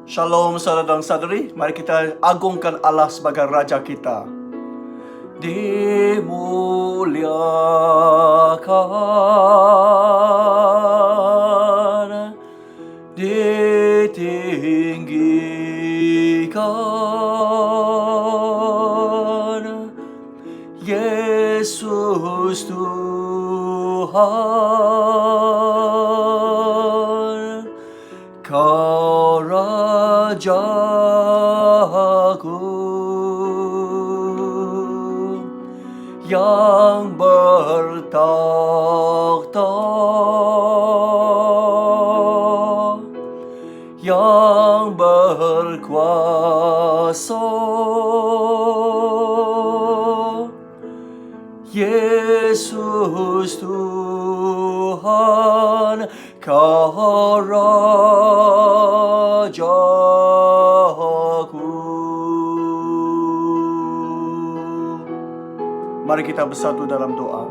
Shalom saudara dan saudari, mari kita agungkan Allah sebagai Raja kita. Dimuliakan, ditinggikan, Yesus Tuhan, Kau Rajaku yang bertakhta, yang berkuasa, Yesus Tuhan, Kau Rajaku. Mari kita bersatu dalam doa.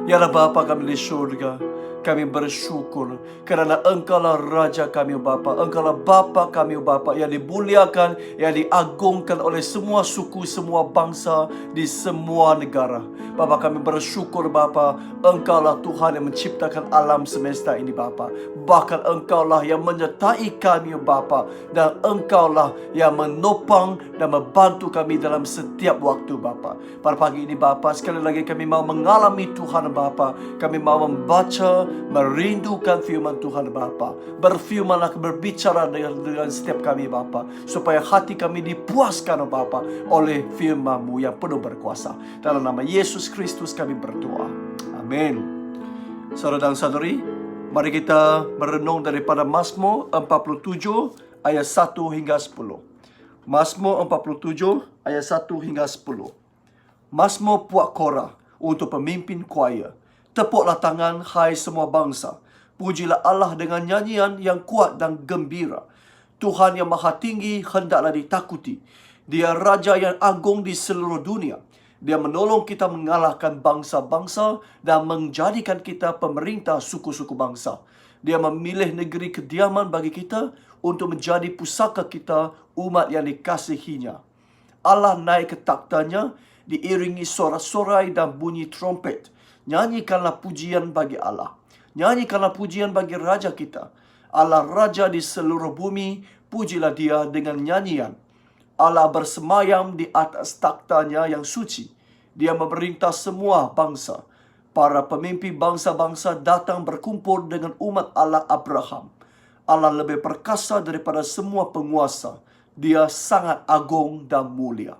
Ya Allah Bapa kami di surga, kami bersyukur kerana Engkaulah Raja kami Bapa. Engkaulah Bapa kami Bapa yang dimuliakan, yang diagungkan oleh semua suku, semua bangsa di semua negara. Bapa kami bersyukur Bapa, Engkaulah Tuhan yang menciptakan alam semesta ini Bapa. Bahkan Engkaulah yang menyertai kami Bapa, dan Engkaulah yang menopang dan membantu kami dalam setiap waktu Bapa. Pada pagi ini Bapa, sekali lagi kami mau mengalami Tuhan Bapa. Kami mau membaca, merindukan firman Tuhan Bapa. Berfirmanlah, berbicara dengan setiap kami Bapa, supaya hati kami dipuaskan Bapa oleh firman-Mu yang penuh berkuasa. Dalam nama Yesus Kristus kami berdoa. Amin. Saudara dan saudari, mari kita merenung daripada Mazmur 47 ayat 1 hingga 10. Mazmur 47 ayat 1 hingga 10. Mazmur puak Korah untuk pemimpin choir. Tepuklah tangan hai semua bangsa. Pujilah Allah dengan nyanyian yang kuat dan gembira. Tuhan yang maha tinggi hendaklah ditakuti. Dia Raja yang agung di seluruh dunia. Dia menolong kita mengalahkan bangsa-bangsa dan menjadikan kita pemerintah suku-suku bangsa. Dia memilih negeri kediaman bagi kita untuk menjadi pusaka kita, umat yang dikasihinya. Allah naik ke takhtanya diiringi sorak-sorai dan bunyi trompet. Nyanyikanlah pujian bagi Allah. Nyanyikanlah pujian bagi Raja kita. Allah Raja di seluruh bumi, pujilah Dia dengan nyanyian. Allah bersemayam di atas takhtanya yang suci. Dia memerintah semua bangsa. Para pemimpin bangsa-bangsa datang berkumpul dengan umat Allah Abraham. Allah lebih perkasa daripada semua penguasa. Dia sangat agung dan mulia.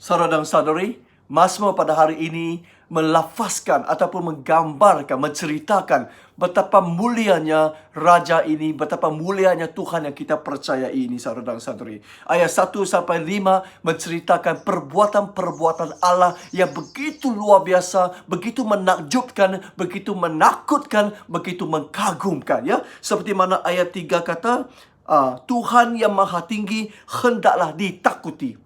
Saudara dan saudari, Mazmur pada hari ini melafazkan ataupun menggambarkan, menceritakan betapa mulianya Raja ini, betapa mulianya Tuhan yang kita percayai ini, saudara dan saudari. Ayat 1 sampai 5 menceritakan perbuatan-perbuatan Allah yang begitu luar biasa, begitu menakjubkan, begitu menakutkan, begitu mengagumkan. Ya, seperti mana ayat 3 kata, Tuhan yang maha tinggi hendaklah ditakuti.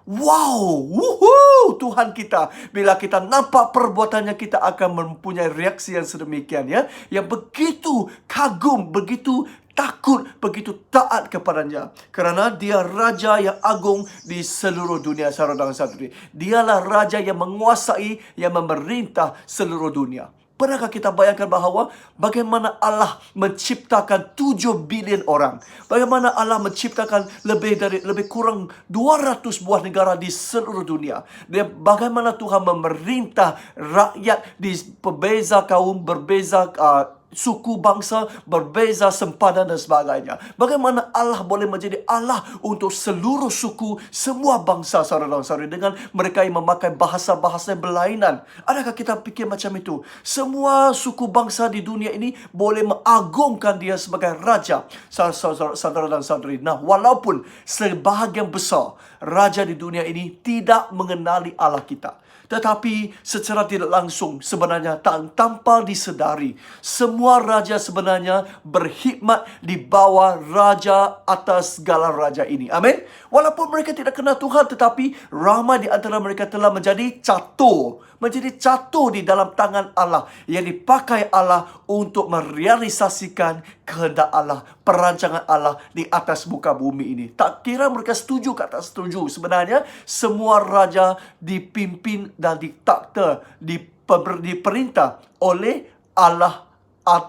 Wow, wuhu, Tuhan kita. Bila kita nampak perbuatannya, kita akan mempunyai reaksi yang sedemikian, ya, yang begitu kagum, begitu takut, begitu taat kepadanya. Kerana Dia Raja yang agung di seluruh dunia, saudara dan saudari. Dialah Raja yang menguasai, yang memerintah seluruh dunia. Pernahkah kita bayangkan bahawa bagaimana Allah menciptakan 7 bilion orang? Bagaimana Allah menciptakan lebih kurang 200 buah negara di seluruh dunia? Dan bagaimana Tuhan memerintah rakyat di berbeza kaum, berbeza suku bangsa, berbeza sempadan dan sebagainya. Bagaimana Allah boleh menjadi Allah untuk seluruh suku, semua bangsa, saudara-saudari, dengan mereka yang memakai bahasa-bahasa berlainan. Adakah kita fikir macam itu? Semua suku bangsa di dunia ini boleh mengagungkan Dia sebagai Raja, saudara dan saudari. Nah, walaupun sebahagian besar Raja di dunia ini tidak mengenali Allah kita, Tetapi secara tidak langsung sebenarnya tanpa disedari, semua raja sebenarnya berkhidmat di bawah raja atas segala raja ini. Amin. Walaupun mereka tidak kenal Tuhan, tetapi ramai di antara mereka telah menjadi catur di dalam tangan Allah, yang dipakai Allah untuk merealisasikan kehendak Allah, perancangan Allah di atas muka bumi ini. Tak kira mereka setuju ke tak setuju, sebenarnya semua raja dipimpin dan ditakta, diperintah oleh Allah,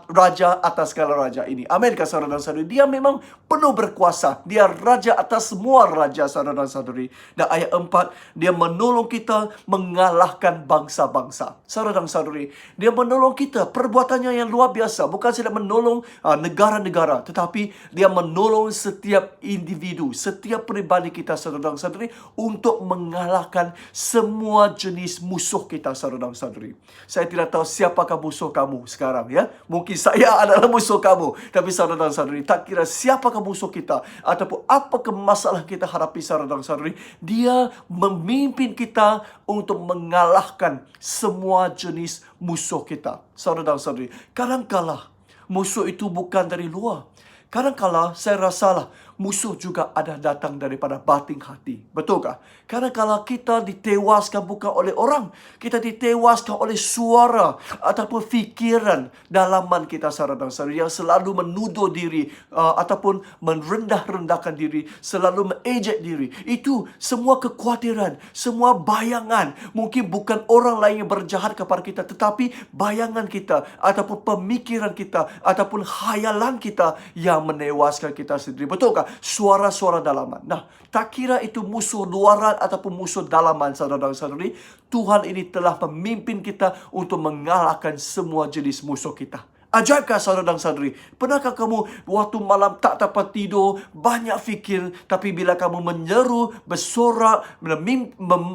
raja atas segala raja ini. Amin, saudara dan saudari. Dia memang penuh berkuasa. Dia raja atas semua raja, saudara dan saudari. Dan ayat 4, dia menolong kita mengalahkan bangsa-bangsa. Saudara dan saudari, dia menolong kita. Perbuatannya yang luar biasa. Bukan saja menolong negara-negara, tetapi dia menolong setiap individu, setiap pribadi kita, saudara dan saudari, untuk mengalahkan semua jenis musuh kita, saudara dan saudari. Saya tidak tahu siapakah musuh kamu sekarang, ya. Mungkin saya adalah musuh kamu. Tapi saudara dan saudari, tak kira siapakah musuh kita ataupun apakah masalah kita hadapi, saudara dan saudari, dia memimpin kita untuk mengalahkan semua jenis musuh kita. Saudara dan saudari, kadang-kala musuh itu bukan dari luar. Kadang-kala saya rasalah musuh juga ada datang daripada batin hati. Betulkah? Kadang-kala kita ditewaskan bukan oleh orang. Kita ditewaskan oleh suara ataupun fikiran dalaman kita, saudara dan saudari, yang selalu menuduh diri ataupun merendah-rendahkan diri, selalu mengejek diri. Itu semua kekhawatiran, semua bayangan. Mungkin bukan orang lain yang berjahat kepada kita, tetapi bayangan kita ataupun pemikiran kita ataupun khayalan kita yang menewaskan kita sendiri. Betulkah? Suara-suara dalaman. Nah, tak kira itu musuh luaran ataupun musuh dalaman, saudara dan saudari, Tuhan ini telah memimpin kita untuk mengalahkan semua jenis musuh kita. Ajaibkah, saudara dan saudari? Pernahkah kamu waktu malam tak dapat tidur, banyak fikir, tapi bila kamu menyeru, bersorak,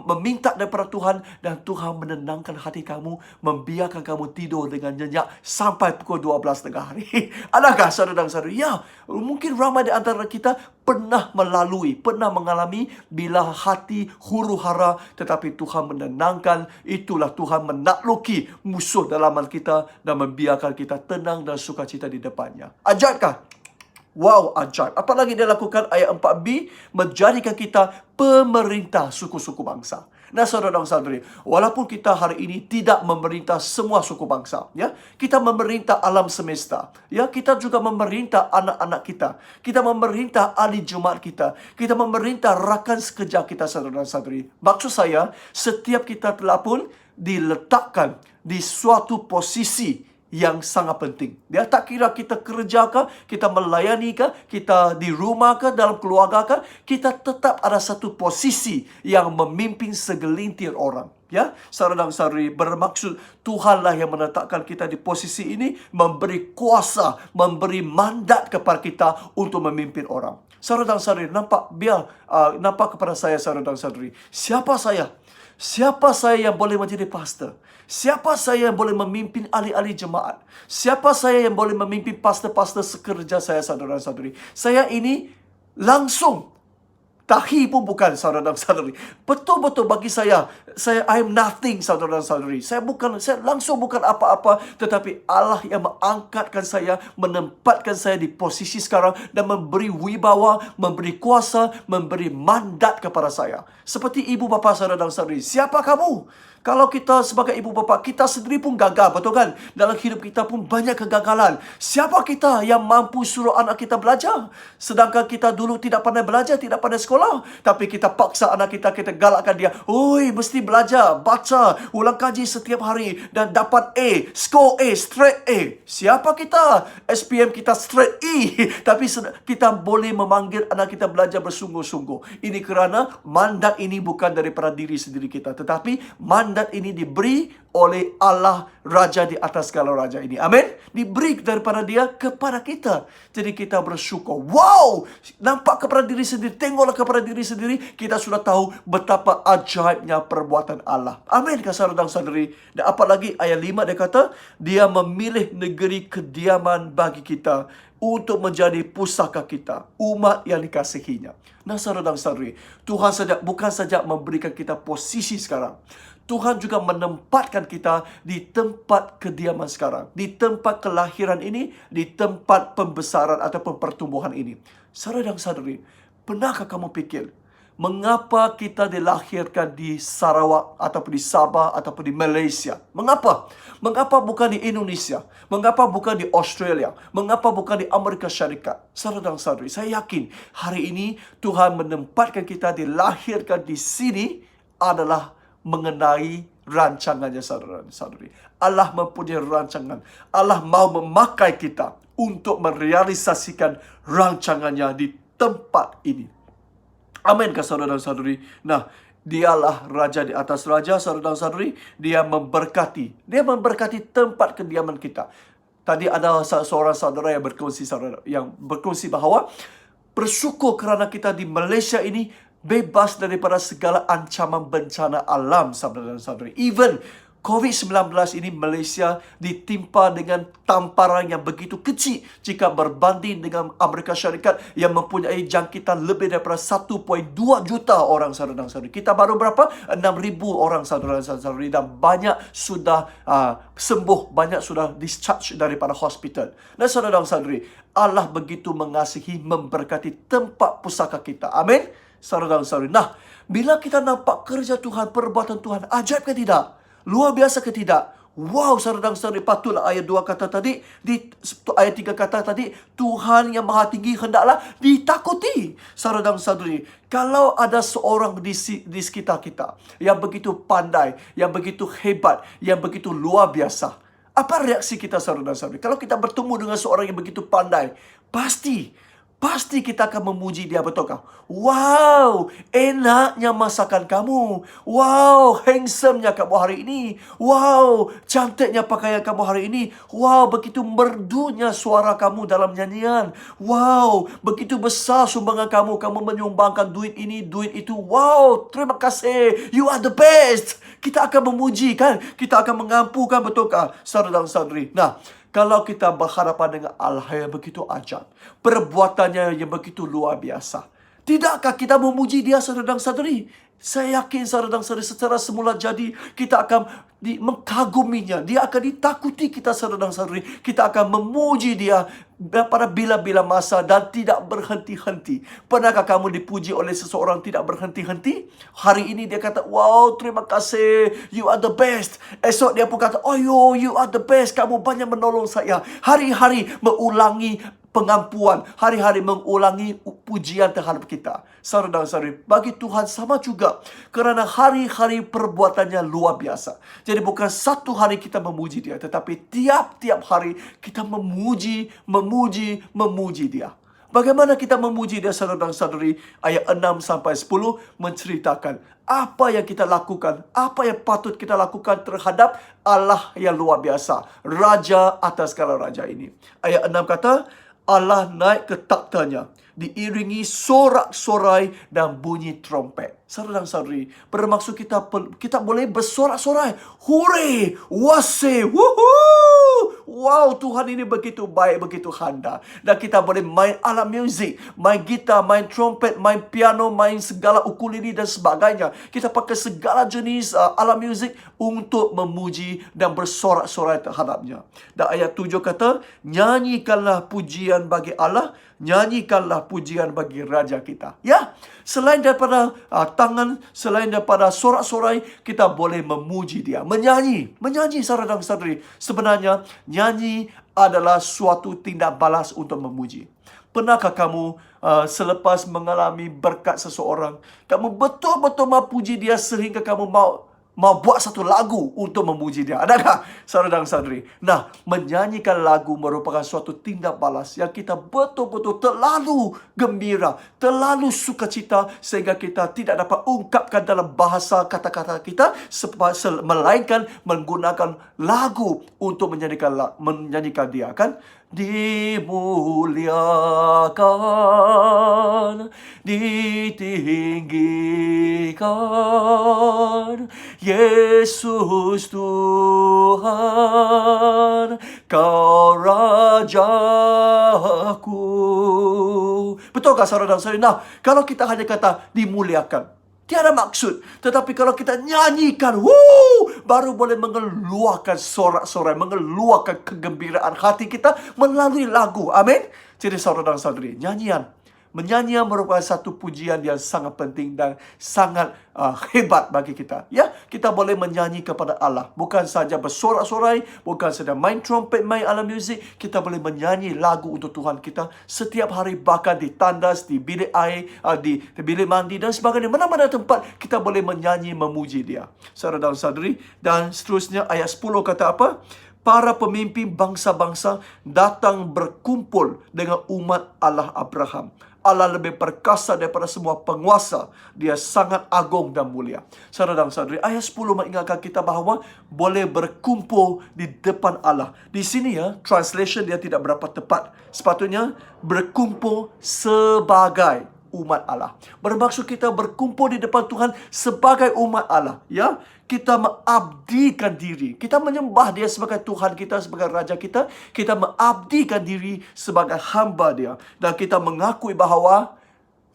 meminta daripada Tuhan, dan Tuhan menenangkan hati kamu, membiarkan kamu tidur dengan nyenyak sampai pukul 12 tengah hari? Adakah, saudara dan saudari? Ya, mungkin ramai di antara kita pernah mengalami bila hati huru-hara, tetapi Tuhan menenangkan. Itulah Tuhan menakluki musuh dalaman kita dan membiarkan kita tenang dan sukacita di depannya. Ajaibkah? Wow, ajaib. Apalagi dia lakukan ayat 4b, menjadikan kita pemerintah suku-suku bangsa. Nah, saudara dan saudari, walaupun kita hari ini tidak memerintah semua suku bangsa, ya, kita memerintah alam semesta, ya, kita juga memerintah anak-anak kita, kita memerintah ahli jemaat kita, kita memerintah rakan sekerja kita, saudara dan saudari. Maksud saya, setiap kita telah pun diletakkan di suatu posisi yang sangat penting. Dia tak kira kita kerja ke, kita melayani ke, kita di rumah ke, dalam keluarga ke, kita tetap ada satu posisi yang memimpin segelintir orang. Ya, saudara dan saudari, bermaksud Tuhanlah yang menetapkan kita di posisi ini, memberi kuasa, memberi mandat kepada kita untuk memimpin orang. Saudara dan saudari, nampak kepada saya, saudara dan saudari, siapa saya? Siapa saya yang boleh menjadi pastor? Siapa saya yang boleh memimpin ahli-ahli jemaat? Siapa saya yang boleh memimpin pastor-pastor sekerja saya, saudara dan saudari? Saya ini langsung tahi pun bukan, saudara dan saudari. Betul-betul bagi saya I am nothing, saudara dan saudari. Saya langsung bukan apa-apa, tetapi Allah yang mengangkatkan saya, menempatkan saya di posisi sekarang dan memberi wibawa, memberi kuasa, memberi mandat kepada saya. Seperti ibu bapa, saudara dan saudari. Siapa kamu? Kalau kita sebagai ibu bapa, kita sendiri pun gagal, betul kan? Dalam hidup kita pun banyak kegagalan. Siapa kita yang mampu suruh anak kita belajar? Sedangkan kita dulu tidak pandai belajar, tidak pandai sekolah. Tapi kita paksa anak kita, kita galakkan dia. Oi, mesti belajar, baca, ulang kaji setiap hari dan dapat A, score A, straight A. Siapa kita? SPM kita straight E. Tapi kita boleh memanggil anak kita belajar bersungguh-sungguh. Ini kerana mandat ini bukan daripada diri sendiri kita, tetapi mandat ini diberi oleh Allah, Raja di atas segala raja ini. Amin. Diberi daripada dia kepada kita. Jadi kita bersyukur. Wow, nampak kepada diri sendiri, tengoklah kepada diri sendiri, kita sudah tahu betapa ajaibnya perbuatan Allah. Amin, saudara dan saudari. Dan apalagi ayat 5 dia kata, dia memilih negeri kediaman bagi kita untuk menjadi pusaka kita, umat yang dikasihinya. Nah, saudara dan saudari, Tuhan bukan saja memberikan kita posisi sekarang. Tuhan juga menempatkan kita di tempat kediaman sekarang, di tempat kelahiran ini, di tempat pembesaran ataupun pertumbuhan ini. Saudara dan saudari, pernahkah kamu pikir mengapa kita dilahirkan di Sarawak ataupun di Sabah ataupun di Malaysia? Mengapa? Mengapa bukan di Indonesia? Mengapa bukan di Australia? Mengapa bukan di Amerika Syarikat? Saudara dan saudari, saya yakin hari ini Tuhan menempatkan kita dilahirkan di sini adalah mengenai rancangannya, saudara dan saudari. Allah mempunyai rancangan. Allah mau memakai kita untuk merealisasikan rancangannya di tempat ini. Amin, saudara dan saudari. Nah, dialah Raja di atas Raja, saudara dan saudari. Dia memberkati. Dia memberkati tempat kediaman kita. Tadi ada seorang saudara yang berkongsi bahawa bersyukur kerana kita di Malaysia ini bebas daripada segala ancaman bencana alam, saudara dan saudari. Even COVID-19 ini Malaysia ditimpa dengan tamparan yang begitu kecil jika berbanding dengan Amerika Syarikat yang mempunyai jangkitan lebih daripada 1.2 juta orang, saudara dan saudari. Kita baru berapa? 6,000 orang, saudara dan saudari. Dan banyak sudah sembuh, banyak sudah discharge daripada hospital. Dan saudara dan saudari, Allah begitu mengasihi, memberkati tempat pusaka kita. Amin, saudara dan saudari. Nah, bila kita nampak kerja Tuhan, perbuatan Tuhan, ajaib ke tidak? Luar biasa ke tidak? Wow, saudara dan saudari, patutlah ayat 2 kata tadi, di ayat 3 kata tadi, Tuhan yang Maha Tinggi hendaklah ditakuti. Saudara dan saudari, kalau ada seorang di sekitar kita yang begitu pandai, yang begitu hebat, yang begitu luar biasa, apa reaksi kita, saudara dan saudari? Kalau kita bertemu dengan seorang yang begitu pandai, pasti kita akan memuji dia, betulkah? Wow, enaknya masakan kamu. Wow, handsome-nya kamu hari ini. Wow, cantiknya pakaian kamu hari ini. Wow, begitu merdunya suara kamu dalam nyanyian. Wow, begitu besar sumbangan kamu. Kamu menyumbangkan duit ini, duit itu. Wow, terima kasih. You are the best. Kita akan memuji, kan? Kita akan mengampukan, betulkah, saudara dan saudari? Nah, kalau kita berhadapan dengan Allah yang begitu ajaib, perbuatannya yang begitu luar biasa, tidakkah kita memuji dia, saudara dan saudari? Saya yakin, saudara dan saudari, secara semula jadi kita akan mengkaguminya. Dia akan ditakuti kita, saudara dan saudari. Kita akan memuji dia pada bila-bila masa dan tidak berhenti-henti. Pernahkah kamu dipuji oleh seseorang tidak berhenti-henti? Hari ini dia kata, wow, terima kasih, you are the best. Esok dia pun kata, oh you are the best, kamu banyak menolong saya. Hari-hari mengulangi pengampuan, hari-hari mengulangi pujian terhadap kita. Saudara dan saudari, bagi Tuhan sama juga, kerana hari-hari perbuatannya luar biasa. Jadi bukan satu hari kita memuji dia, tetapi tiap-tiap hari kita memuji dia. Bagaimana kita memuji dia, saudara dan saudari? Ayat 6 sampai 10 menceritakan apa yang kita lakukan, apa yang patut kita lakukan terhadap Allah yang luar biasa, Raja atas segala raja ini. Ayat 6 kata, Allah naik ke taktanya, diiringi sorak-sorai dan bunyi trompet. Saudara dan saudari, bermaksud kita boleh bersorak-sorai. Hore! Wase! Woohoo! Wow, Tuhan ini begitu baik, begitu handal. Dan kita boleh main alat muzik, main gitar, main trompet, main piano, main segala ukulele dan sebagainya. Kita pakai segala jenis alat muzik untuk memuji dan bersorak-sorai terhadapnya. Dan ayat 7 kata, nyanyikanlah pujian bagi Allah, nyanyikanlah pujian bagi Raja kita. Ya, selain daripada tangan, selain daripada sorak-sorai, kita boleh memuji dia, menyanyi, saudara dan saudari. Sebenarnya, nyanyi adalah suatu tindak balas untuk memuji. Pernahkah kamu selepas mengalami berkat seseorang, kamu betul-betul mau puji dia sehingga kamu mau buat satu lagu untuk memuji dia? Adakah, saudara dan saudari? Nah, menyanyikan lagu merupakan suatu tindak balas yang kita betul-betul terlalu gembira, terlalu sukacita sehingga kita tidak dapat ungkapkan dalam bahasa kata-kata kita, melainkan menggunakan lagu untuk menyanyikan dia, kan? Dimuliakan, ditinggikan, Yesus Tuhan, Kau Rajaku. Betulkah, saudara dan saudari? Nah, kalau kita hanya kata dimuliakan, Tiada maksud. Tetapi kalau kita nyanyikan, baru boleh mengeluarkan sorak-sorai, mengeluarkan kegembiraan hati kita melalui lagu. Amin. Jadi saudara dan saudari, menyanyi merupakan satu pujian yang sangat penting dan sangat hebat bagi kita. Ya, kita boleh menyanyi kepada Allah. Bukan saja bersorak-sorai, bukan saja main trompet, main alat muzik. Kita boleh menyanyi lagu untuk Tuhan kita setiap hari, bahkan di tandas, di bilik air, di bilik mandi dan sebagainya. Mana-mana tempat kita boleh menyanyi, memuji Dia. Saudara dan saudari, dan seterusnya ayat 10 kata apa? Para pemimpin bangsa-bangsa datang berkumpul dengan umat Allah Abraham. Allah lebih perkasa daripada semua penguasa. Dia sangat agung dan mulia. Saudara dan saudari, ayat 10 mengingatkan kita bahawa boleh berkumpul di depan Allah. Di sini translation dia tidak berapa tepat. Sepatutnya berkumpul sebagai umat Allah. Bermaksud kita berkumpul di depan Tuhan sebagai umat Allah. Ya, kita mengabdikan diri. Kita menyembah Dia sebagai Tuhan kita, sebagai Raja kita. Kita mengabdikan diri sebagai hamba Dia. Dan kita mengakui bahawa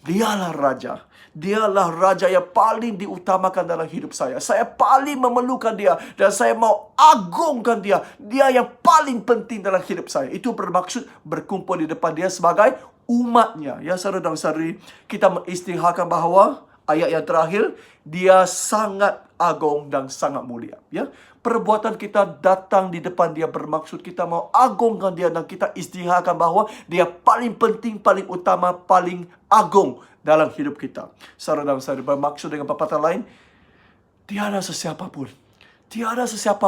Dialah Raja. Dialah Raja yang paling diutamakan dalam hidup saya. Saya paling memerlukan Dia. Dan saya mau agungkan Dia. Dia yang paling penting dalam hidup saya. Itu bermaksud berkumpul di depan Dia sebagai umatnya. Ya, saudara dan saudari, kita mengisytiharkan bahawa ayat yang terakhir, Dia sangat agung dan sangat mulia. Ya, perbuatan kita datang di depan Dia bermaksud kita mau agungkan Dia, dan kita isytiharkan bahawa Dia paling penting, paling utama, paling agung dalam hidup kita. Saudara dan saudari, bermaksud dengan perkataan lain, tiada sesiapa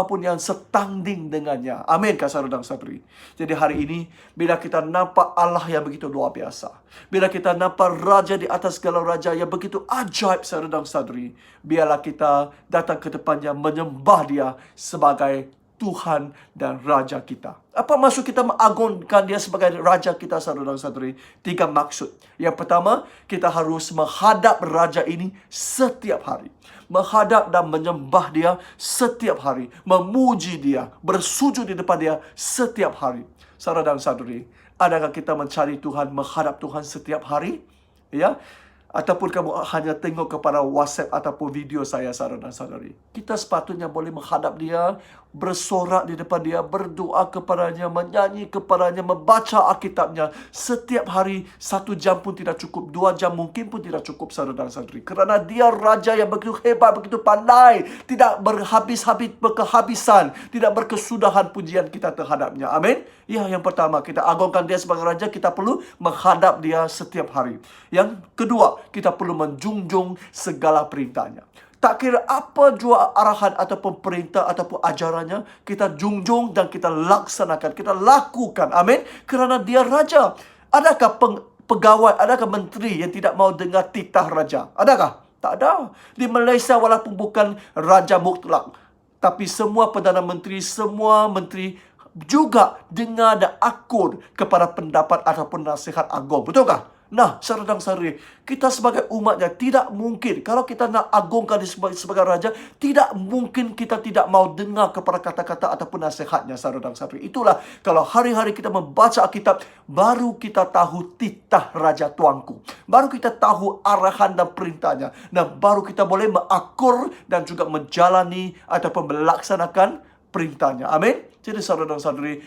pun yang setanding dengannya. Amin, saudara dan saudari. Jadi hari ini, bila kita nampak Allah yang begitu luar biasa, bila kita nampak Raja di atas segala Raja yang begitu ajaib, saudara dan saudari, biarlah kita datang ke depannya menyembah Dia sebagai Tuhan dan Raja kita. Apa maksud kita mengagungkan Dia sebagai Raja kita, saudara dan saudari? 3 maksud. Yang pertama, kita harus menghadap Raja ini setiap hari. Menghadap dan menyembah Dia setiap hari. Memuji Dia, bersujud di depan Dia setiap hari. Saudara dan saudari, adakah kita mencari Tuhan, menghadap Tuhan setiap hari? Ya, ataupun kamu hanya tengok kepada WhatsApp ataupun video saya, saudara dan saudari. Kita sepatutnya boleh menghadap Dia, bersorak di depan Dia, berdoa kepadanya, menyanyi kepadanya, membaca Alkitabnya setiap hari. 1 jam pun tidak cukup, 2 jam mungkin pun tidak cukup, saudara dan saudari. Kerana Dia Raja yang begitu hebat, begitu pandai, tidak berkehabisan, tidak berkesudahan pujian kita terhadapnya. Amin. Ya, yang pertama, kita agungkan Dia sebagai Raja, kita perlu menghadap Dia setiap hari. Yang kedua, kita perlu menjunjung segala perintahnya. Tak kira apa jua arahan ataupun perintah ataupun ajarannya, kita junjung dan kita laksanakan, kita lakukan. Amin. Kerana Dia Raja. Adakah pegawai, adakah menteri yang tidak mau dengar titah Raja? Adakah? Tak ada. Di Malaysia walaupun bukan Raja mutlak, tapi semua Perdana Menteri, semua menteri juga dengar dan akur kepada pendapat ataupun nasihat agung. Betulkah? Nah, saudara dan saudari, kita sebagai umatnya tidak mungkin, kalau kita nak agungkan Dia sebagai Raja, tidak mungkin kita tidak mau dengar kepada kata-kata ataupun nasihatnya, saudara dan saudari. Itulah, kalau hari-hari kita membaca Alkitab, baru kita tahu titah Raja Tuanku. Baru kita tahu arahan dan perintahnya. Dan baru kita boleh mengakur dan juga menjalani ataupun melaksanakan perintahnya. Amin. Jadi saudara dan saudari,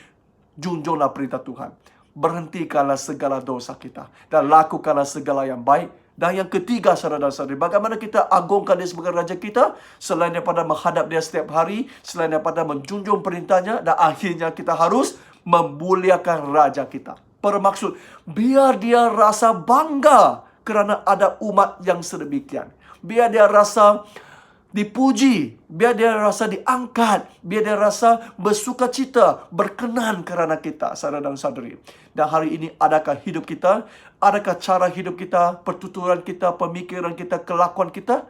junjunglah perintah Tuhan. Berhentikanlah segala dosa kita dan lakukanlah segala yang baik. Dan yang ketiga, saudara dan saudari, bagaimana kita agungkan Dia sebagai Raja kita? Selain daripada menghadap Dia setiap hari, selain daripada menjunjung perintahnya, dan akhirnya kita harus memuliakan Raja kita. Bermaksud, biar Dia rasa bangga kerana ada umat yang sedemikian. Biar Dia rasa dipuji, biar Dia rasa diangkat, biar Dia rasa bersukacita, berkenan kerana kita, saudara dan saudari. Dan hari ini, adakah hidup kita, adakah cara hidup kita, pertuturan kita, pemikiran kita, kelakuan kita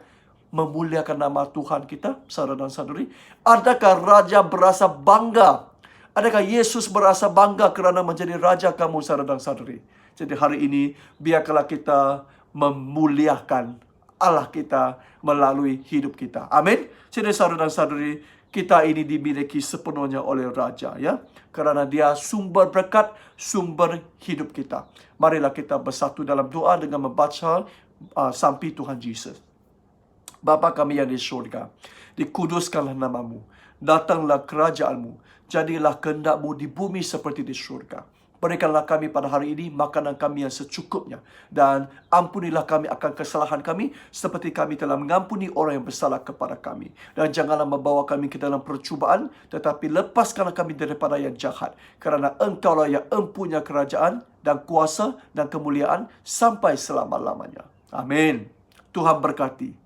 memuliakan nama Tuhan kita, saudara dan saudari? Adakah Raja berasa bangga? Adakah Yesus berasa bangga kerana menjadi Raja kamu, saudara dan saudari? Jadi hari ini, biarkanlah kita memuliakan Allah kita melalui hidup kita. Amin. Jadi saudara dan saudari, kita ini dimiliki sepenuhnya oleh Raja, ya. Kerana Dia sumber berkat, sumber hidup kita. Marilah kita bersatu dalam doa dengan membaca sampai Tuhan Yesus. Bapa kami yang di syurga, dikuduskanlah namamu, datanglah kerajaanmu, jadilah kehendakmu di bumi seperti di syurga. Berikanlah kami pada hari ini makanan kami yang secukupnya, dan ampunilah kami akan kesalahan kami seperti kami telah mengampuni orang yang bersalah kepada kami. Dan janganlah membawa kami ke dalam percubaan, tetapi lepaskanlah kami daripada yang jahat, kerana Engkaulah yang empunya kerajaan dan kuasa dan kemuliaan sampai selama-lamanya. Amin. Tuhan berkati.